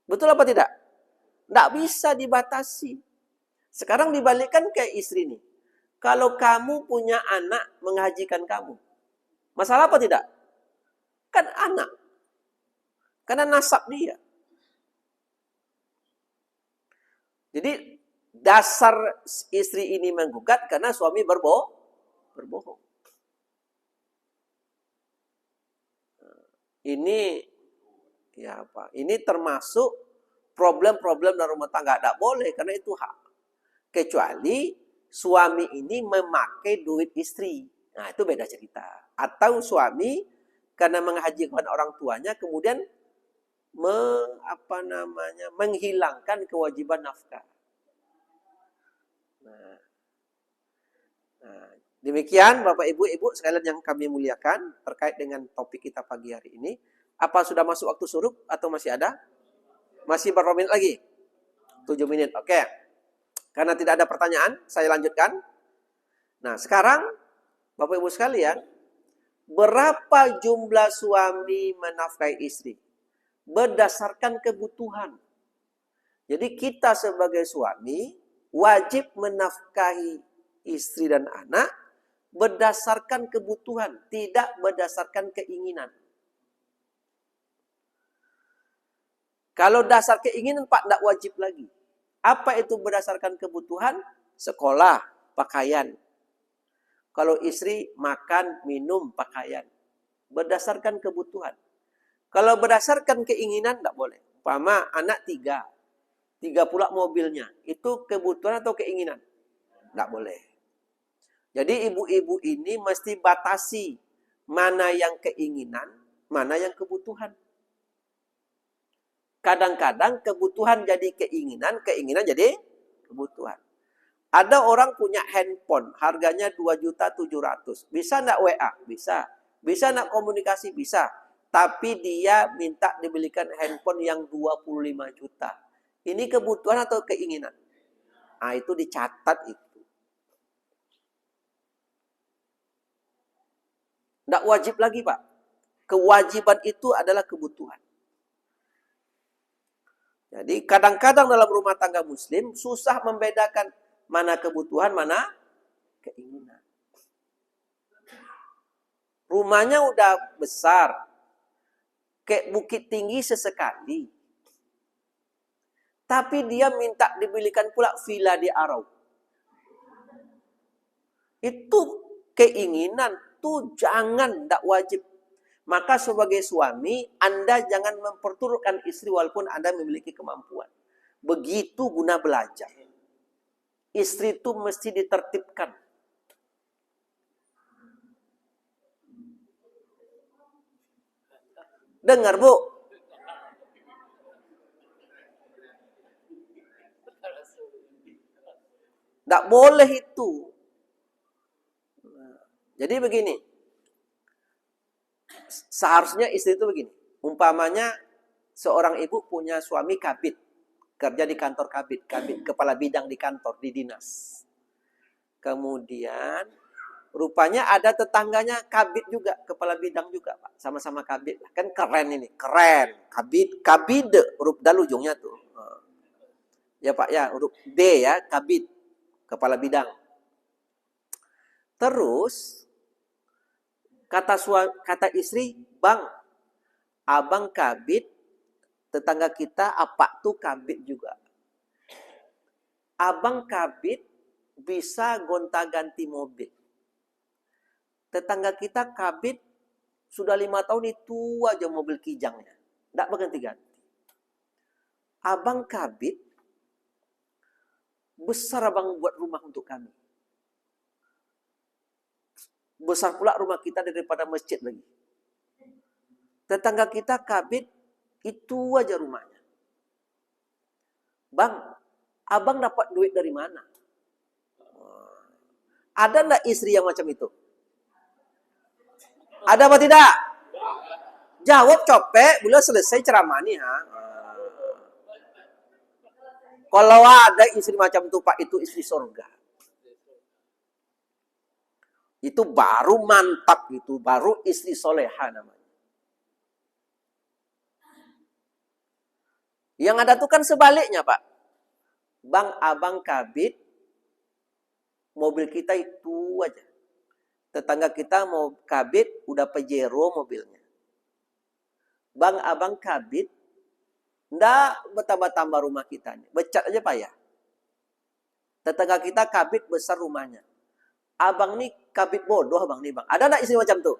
Betul apa tidak? Tidak bisa dibatasi. Sekarang dibalikkan ke istri ini. Kalau kamu punya anak menghajikan kamu, masalah apa tidak? Kan anak. Karena nasab dia. Jadi dasar istri ini menggugat karena suami berbohong. Ini ya apa? Ini termasuk problem-problem dalam rumah tangga. Tidak boleh karena itu hak. Kecuali suami ini memakai duit istri. Nah, itu beda cerita. Atau suami karena menghajikan orang tuanya kemudian menghilangkan kewajiban nafkah. Nah, demikian Bapak Ibu sekalian yang kami muliakan terkait dengan topik kita pagi hari ini. Apa sudah masuk waktu surup atau masih ada? Masih berapa menit lagi? 7 menit. Oke. Karena tidak ada pertanyaan, saya lanjutkan. Nah, sekarang Bapak Ibu sekalian, berapa jumlah suami menafkahi istri? Berdasarkan kebutuhan. Jadi kita sebagai suami wajib menafkahi istri dan anak berdasarkan kebutuhan, tidak berdasarkan keinginan. Kalau dasar keinginan, Pak, tidak wajib lagi. Apa itu berdasarkan kebutuhan? Sekolah, pakaian. Kalau istri, makan, minum, pakaian. Berdasarkan kebutuhan. Kalau berdasarkan keinginan, tidak boleh. Umpama anak 3 pula mobilnya. Itu kebutuhan atau keinginan? Tidak boleh. Jadi ibu-ibu ini mesti batasi mana yang keinginan, mana yang kebutuhan. Kadang-kadang kebutuhan jadi keinginan, keinginan jadi kebutuhan. Ada orang punya handphone, harganya 2.700.000. Bisa enggak WA? Bisa. Bisa enggak komunikasi? Bisa. Tapi dia minta dibelikan handphone yang 25 juta. Ini kebutuhan atau keinginan? Nah, itu dicatat itu. Enggak wajib lagi, Pak. Kewajiban itu adalah kebutuhan. Jadi kadang-kadang dalam rumah tangga muslim susah membedakan mana kebutuhan, mana keinginan. Rumahnya udah besar, kayak Bukit Tinggi sesekali. Tapi dia minta dibelikan pula villa di Arau. Itu keinginan, tuh jangan, tidak wajib. Maka sebagai suami, Anda jangan memperturutkan istri walaupun Anda memiliki kemampuan. Begitu guna belajar. Istri itu mesti ditertibkan. Dengar, Bu. Tidak boleh itu. Jadi begini. Seharusnya istri itu begini. Umpamanya seorang ibu punya suami kabid. Kerja di kantor kabid, kepala bidang di kantor, di dinas. Kemudian rupanya ada tetangganya kabid juga, kepala bidang juga, Pak. Sama-sama kabid. Kan keren ini, keren. Kabid, huruf dal ujungnya tuh. Ya Pak ya, huruf D ya, kabid, kepala bidang. Terus kata istri, "Bang, abang kabid, tetangga kita apa tuh kabid juga. Abang kabid bisa gonta-ganti mobil. Tetangga kita kabid sudah 5 tahun itu aja mobil kijangnya. Tidak berganti-ganti. Abang kabid, besar abang buat rumah untuk kami. Besar pula rumah kita daripada masjid lagi. Tetangga kita kabid, itu aja rumahnya. Bang, abang dapat duit dari mana?" Ada enggak istri yang macam itu? Ada apa tidak? Jawab copek, belum selesai ceramah nih. Kalau ada istri macam itu, Pak, itu istri surga. Itu baru mantap, itu baru istri soleha namanya. Yang ada tuh kan sebaliknya, Pak. Bang, abang kabid, mobil kita itu aja. Tetangga kita mau kabid, udah Pajero mobilnya. Bang, abang kabid, ndak bertambah-tambah rumah kita. Becat aja Pak ya. Tetangga kita kabid besar rumahnya. Abang nih kabid bodoh abang nih bang. Ada ndak istri macam tuh?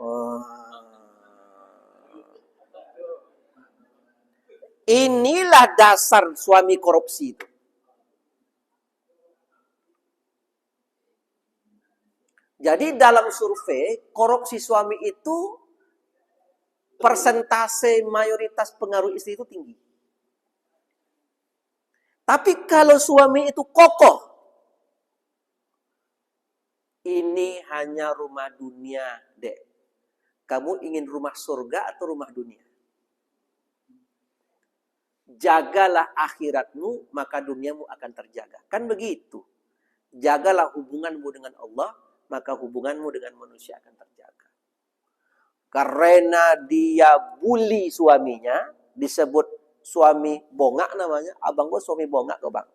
Oh. Inilah dasar suami korupsi itu. Jadi dalam survei, korupsi suami itu persentase mayoritas pengaruh istri itu tinggi. Tapi kalau suami itu kokoh, ini hanya rumah dunia, Dek. Kamu ingin rumah surga atau rumah dunia? Jagalah akhiratmu, maka duniamu akan terjaga. Kan begitu. Jagalah hubunganmu dengan Allah, maka hubunganmu dengan manusia akan terjaga. Karena dia bully suaminya, disebut suami bongak namanya. Abang gue suami bongak kok bang.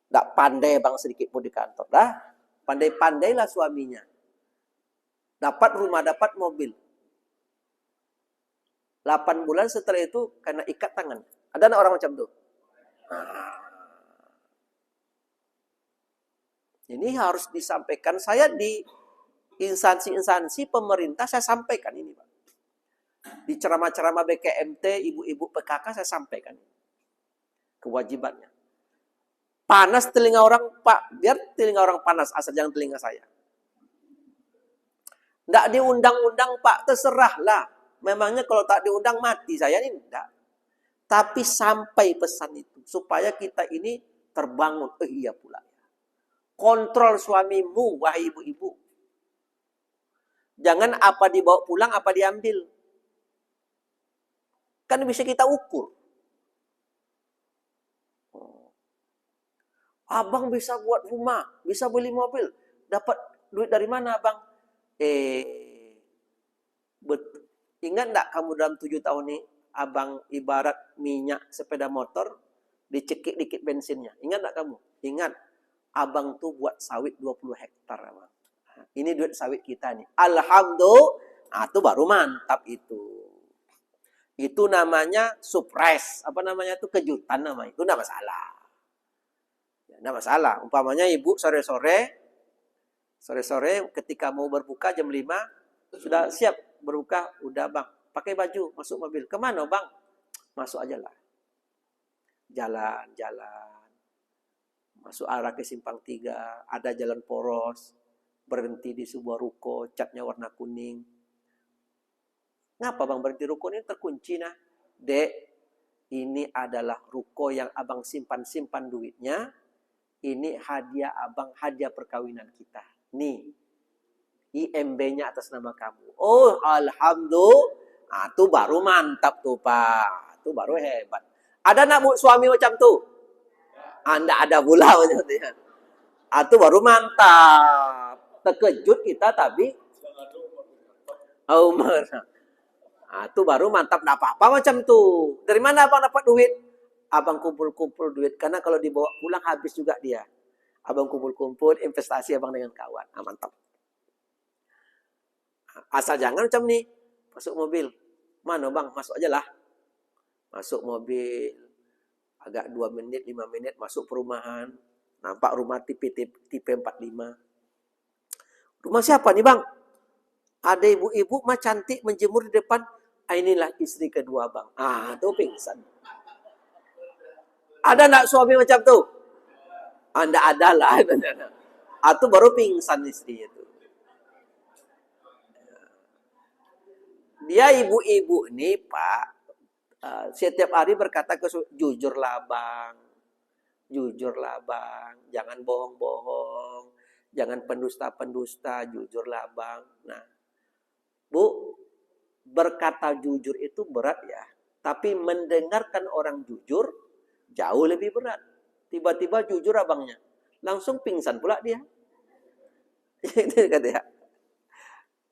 Nggak pandai bang sedikit pun di kantor. Dah, pandai-pandailah suaminya. Dapat rumah, dapat mobil. 8 bulan setelah itu karena ikat tangan. Ada anak orang macam itu? Ini harus disampaikan. Saya di instansi-instansi pemerintah saya sampaikan ini, Pak. Di ceramah-ceramah BKMT, ibu-ibu PKK saya sampaikan. Kewajibannya. Panas telinga orang, Pak. Biar telinga orang panas, asal jangan telinga saya. Nggak diundang-undang, Pak. Terserahlah. Memangnya kalau tak diundang mati saya ini enggak. Tapi sampai pesan itu supaya kita ini terbangun. Iya pula. Kontrol suamimu, wahai ibu-ibu. Jangan apa dibawa pulang, apa diambil. Kan bisa kita ukur. Abang bisa buat rumah, bisa beli mobil. Dapat duit dari mana, abang? Ingat enggak kamu dalam 7 tahun ini, abang ibarat minyak sepeda motor, dicekik dikit bensinnya. Ingat enggak kamu? Ingat, abang tuh buat sawit 20 hektar, abang. Ini duit sawit kita nih. Alhamdulillah, itu baru mantap itu. Itu namanya surprise. Apa namanya itu? Kejutan namanya. Itu enggak masalah. Enggak masalah. Umpamanya ibu sore-sore ketika mau berbuka jam 5, sudah siap berbuka, udah bang, pakai baju, masuk mobil. Kemana bang? Masuk aja lah. Jalan. Masuk arah ke Simpang 3, ada jalan poros, berhenti di sebuah ruko, catnya warna kuning. Ngapa bang berhenti ruko ini terkunci nah? Dek, ini adalah ruko yang abang simpan duitnya. Ini hadiah abang, hadiah perkawinan kita. Nih, IMB-nya atas nama kamu. Oh, alhamdulillah. Itu baru mantap tuh, Pak. Itu baru hebat. Ada nak bu suami macam tuh? Anda ada pula macam itu. Itu baru mantap. Terkejut kita tapi Umar. Itu baru mantap. Enggak apa-apa macam tuh. Dari mana abang dapat duit? Abang kumpul-kumpul duit. Karena kalau dibawa pulang habis juga dia. Abang kumpul-kumpul, investasi abang dengan kawan. Mantap. Asal jangan macam ni. Masuk mobil. Mana bang? Masuk aja lah. Masuk mobil. Agak 2 menit, 5 menit. Masuk perumahan. Nampak rumah tipe 45. Rumah siapa nih bang? Ada ibu-ibu mah cantik menjemur di depan. Inilah istri kedua bang. Itu pingsan. Ada nak suami macam tu? Anda ada lah. Itu baru pingsan istri itu. Dia ibu-ibu nih Pak, setiap hari berkata jujurlah bang, jangan bohong-bohong, jangan pendusta-pendusta, jujurlah bang. Nah, Bu, berkata jujur itu berat ya, tapi mendengarkan orang jujur jauh lebih berat. Tiba-tiba jujur abangnya, langsung pingsan pula dia. Itu kata ya.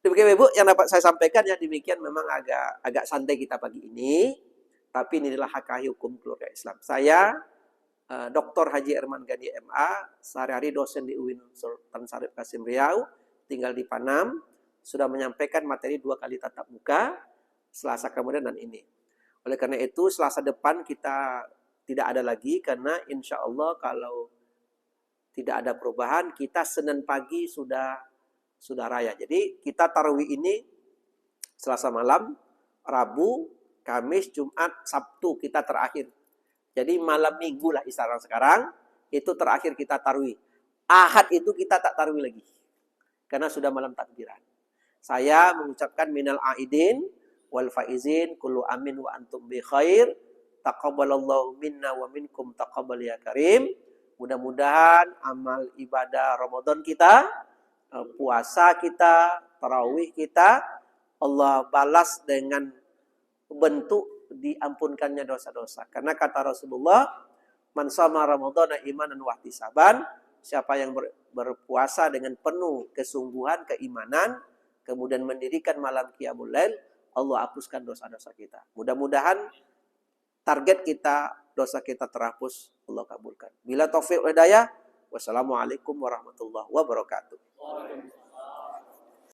Demikian Ibu yang dapat saya sampaikan ya, demikian memang agak santai kita pagi ini, tapi inilah hak hukum keluarga Islam. Saya Dr. Haji Erman Gani MA, sehari-hari dosen di UIN Sultan Syarif Kasim Riau, tinggal di Panam, sudah menyampaikan materi 2 kali tatap muka, Selasa kemudian dan ini. Oleh karena itu Selasa depan kita tidak ada lagi, karena insya Allah kalau tidak ada perubahan, kita Senin pagi sudah raya. Jadi kita tarawih ini Selasa malam, Rabu, Kamis, Jumat, Sabtu kita terakhir. Jadi malam minggu lah istilah sekarang, itu terakhir kita tarawih. Ahad itu kita tak tarawih lagi. Karena sudah malam takbiran. Saya mengucapkan minal aidin wal faizin kullu amin wa antum bi khair. Taqabbalallahu minna wa minkum taqabbal ya karim. Mudah-mudahan amal ibadah Ramadan kita, puasa kita, tarawih kita, Allah balas dengan bentuk diampunkannya dosa-dosa. Karena kata Rasulullah, man shoma ramadhana imanan wa ihtisaban, siapa yang berpuasa dengan penuh kesungguhan, keimanan, kemudian mendirikan malam qiyamul lail, Allah hapuskan dosa-dosa kita. Mudah-mudahan target kita, dosa kita terhapus, Allah kabulkan. Bila taufik hidayah, wassalamualaikum warahmatullahi wabarakatuh.